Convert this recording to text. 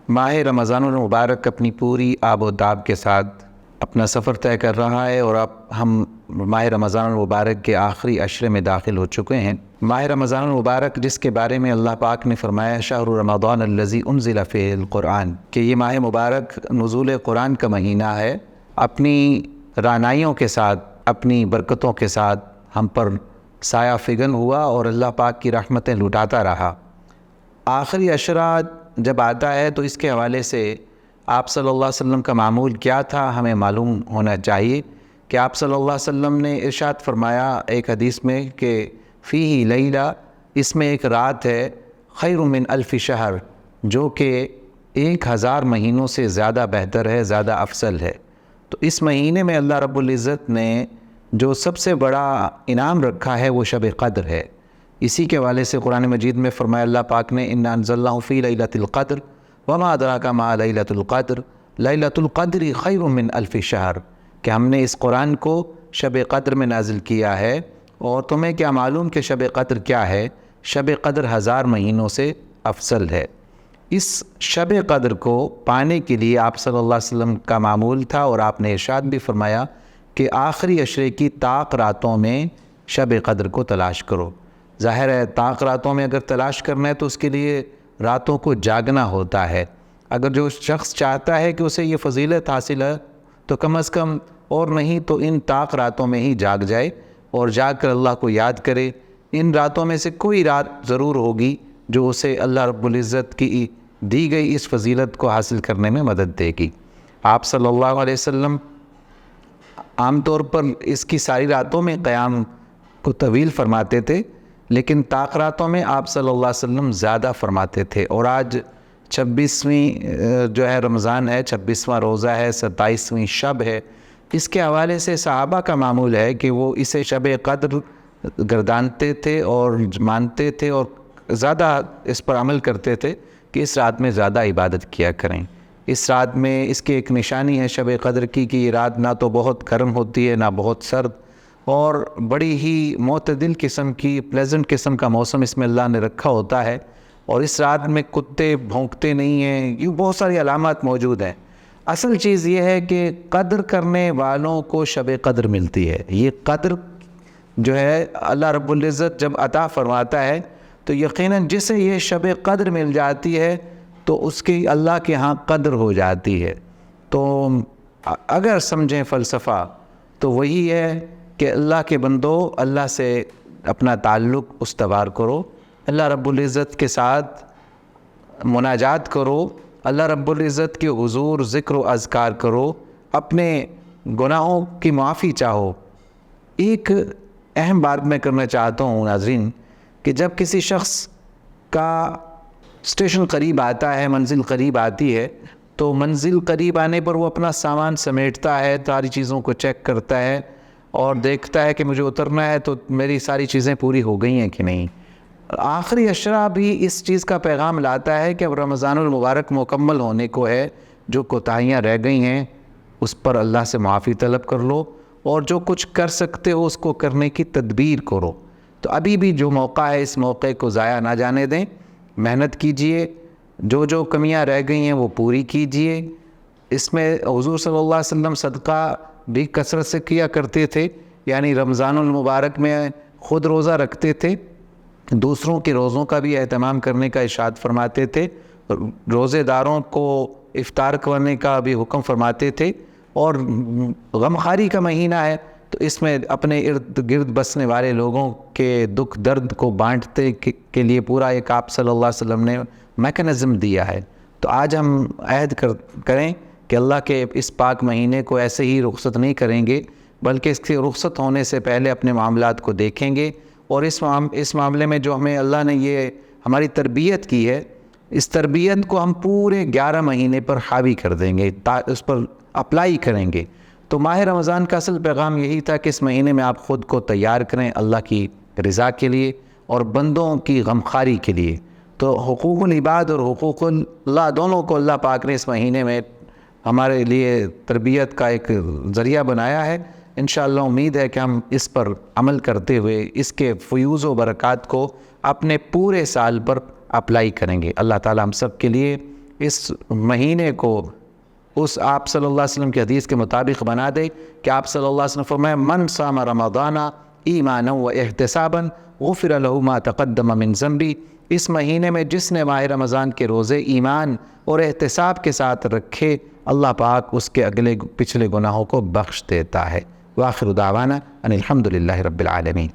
ماہ رمضان المبارک اپنی پوری آب و تاب کے ساتھ اپنا سفر طے کر رہا ہے، اور اب ہم ماہ رمضان المبارک کے آخری عشرے میں داخل ہو چکے ہیں۔ ماہ رمضان المبارک جس کے بارے میں اللہ پاک نے فرمایا شہر رمضان الذی انزل فیہ القرآن، کہ یہ ماہ مبارک نزول قرآن کا مہینہ ہے، اپنی رعنائیوں کے ساتھ، اپنی برکتوں کے ساتھ ہم پر سایہ فگن ہوا اور اللہ پاک کی رحمتیں لٹاتا رہا۔ آخری عشرہ جب آتا ہے تو اس کے حوالے سے آپ صلی اللہ علیہ وسلم کا معمول کیا تھا ہمیں معلوم ہونا چاہیے کہ آپ صلی اللہ علیہ وسلم نے ارشاد فرمایا ایک حدیث میں کہ فیہ لیلہ، اس میں ایک رات ہے، خیر من الف شہر، جو کہ 1000 مہینوں سے زیادہ بہتر ہے، زیادہ افضل ہے۔ تو اس مہینے میں اللہ رب العزت نے جو سب سے بڑا انعام رکھا ہے وہ شب قدر ہے۔ اسی کے حوالے سے قرآن مجید میں فرمایا اللہ پاک نے انا انزلناہ فی لیلۃ القدر وما ادراک ما لیلۃ القدر لیلۃ القدر خیر من الف شہر، کہ ہم نے اس قرآن کو شب قدر میں نازل کیا ہے، اور تمہیں کیا معلوم کہ شب قدر کیا ہے؟ شب قدر 1000 مہینوں سے افضل ہے۔ اس شب قدر کو پانے کے لیے آپ صلی اللہ علیہ وسلم کا معمول تھا، اور آپ نے ارشاد بھی فرمایا کہ آخری عشرے کی طاق راتوں میں شب قدر کو تلاش کرو۔ ظاہر ہے طاق راتوں میں اگر تلاش کرنا ہے تو اس کے لیے راتوں کو جاگنا ہوتا ہے۔ اگر جو شخص چاہتا ہے کہ اسے یہ فضیلت حاصل ہے تو کم از کم اور نہیں تو ان طاق راتوں میں ہی جاگ جائے اور جاگ کر اللہ کو یاد کرے۔ ان راتوں میں سے کوئی رات ضرور ہوگی جو اسے اللہ رب العزت کی دی گئی اس فضیلت کو حاصل کرنے میں مدد دے گی۔ آپ صلی اللہ علیہ وسلم عام طور پر اس کی ساری راتوں میں قیام کو طویل فرماتے تھے، لیکن طاق راتوں میں آپ صلی اللہ علیہ وسلم زیادہ فرماتے تھے۔ اور آج 26ویں جو ہے رمضان ہے، 26واں روزہ ہے، 27ویں شب ہے، اس کے حوالے سے صحابہ کا معمول ہے کہ وہ اسے شب قدر گردانتے تھے اور مانتے تھے، اور زیادہ اس پر عمل کرتے تھے کہ اس رات میں زیادہ عبادت کیا کریں۔ اس رات میں اس کی ایک نشانی ہے شب قدر کی کہ یہ رات نہ تو بہت گرم ہوتی ہے نہ بہت سرد، اور بڑی ہی معتدل قسم کی پلیزنٹ قسم کا موسم اس میں اللہ نے رکھا ہوتا ہے، اور اس رات میں کتے بھونکتے نہیں ہیں، یہ بہت ساری علامات موجود ہیں۔ اصل چیز یہ ہے کہ قدر کرنے والوں کو شب قدر ملتی ہے۔ یہ قدر جو ہے اللہ رب العزت جب عطا فرماتا ہے تو یقیناً جسے یہ شب قدر مل جاتی ہے تو اس کی اللہ کے ہاں قدر ہو جاتی ہے۔ تو اگر سمجھیں فلسفہ تو وہی ہے کہ اللہ کے بندو، اللہ سے اپنا تعلق استوار کرو، اللہ رب العزت کے ساتھ مناجات کرو، اللہ رب العزت کے حضور ذکر و اذکار کرو، اپنے گناہوں کی معافی چاہو۔ ایک اہم بات میں کرنا چاہتا ہوں ناظرین، کہ جب کسی شخص کا اسٹیشن قریب آتا ہے، منزل قریب آتی ہے، تو منزل قریب آنے پر وہ اپنا سامان سمیٹتا ہے، ساری چیزوں کو چیک کرتا ہے اور دیکھتا ہے کہ مجھے اترنا ہے تو میری ساری چیزیں پوری ہو گئی ہیں کہ نہیں۔ آخری عشرہ بھی اس چیز کا پیغام لاتا ہے کہ اب رمضان المبارک مکمل ہونے کو ہے، جو کوتاہیاں رہ گئی ہیں اس پر اللہ سے معافی طلب کر لو، اور جو کچھ کر سکتے ہو اس کو کرنے کی تدبیر کرو۔ تو ابھی بھی جو موقع ہے اس موقع کو ضائع نہ جانے دیں، محنت کیجئے، جو کمیاں رہ گئی ہیں وہ پوری کیجئے۔ اس میں حضور صلی اللہ علیہ وسلم صدقہ بھی کثرت سے کیا کرتے تھے، یعنی رمضان المبارک میں خود روزہ رکھتے تھے، دوسروں کے روزوں کا بھی اہتمام کرنے کا ارشاد فرماتے تھے، روزے داروں کو افطار کرنے کا بھی حکم فرماتے تھے، اور غمخواری کا مہینہ ہے تو اس میں اپنے ارد گرد بسنے والے لوگوں کے دکھ درد کو بانٹتے کے لیے پورا ایک آپ صلی اللہ علیہ وسلم نے میکنزم دیا ہے۔ تو آج ہم عہد کریں کہ اللہ کے اس پاک مہینے کو ایسے ہی رخصت نہیں کریں گے، بلکہ اس کے رخصت ہونے سے پہلے اپنے معاملات کو دیکھیں گے، اور اس معاملے میں جو ہمیں اللہ نے یہ ہماری تربیت کی ہے، اس تربیت کو ہم پورے 11 مہینے پر حاوی کر دیں گے، اس پر اپلائی کریں گے۔ تو ماہ رمضان کا اصل پیغام یہی تھا کہ اس مہینے میں آپ خود کو تیار کریں اللہ کی رضا کے لیے اور بندوں کی غمخواری کے لیے۔ تو حقوق العباد اور حقوق اللہ دونوں کو اللہ پاک نے اس مہینے میں ہمارے لیے تربیت کا ایک ذریعہ بنایا ہے۔ انشاءاللہ امید ہے کہ ہم اس پر عمل کرتے ہوئے اس کے فیوز و برکات کو اپنے پورے سال پر اپلائی کریں گے۔ اللہ تعالی ہم سب کے لیے اس مہینے کو اس آپ صلی اللہ علیہ وسلم کی حدیث کے مطابق بنا دے کہ آپ صلی اللہ علیہ وسلم فرمائے من صام رمضان ایمانا و احتسابا غفر له ما تقدم من ذنبی، اس مہینے میں جس نے ماہ رمضان کے روزے ایمان اور احتساب کے ساتھ رکھے اللہ پاک اس کے اگلے پچھلے گناہوں کو بخش دیتا ہے۔ وآخر دعوانا ان الحمد للہ رب العالمین۔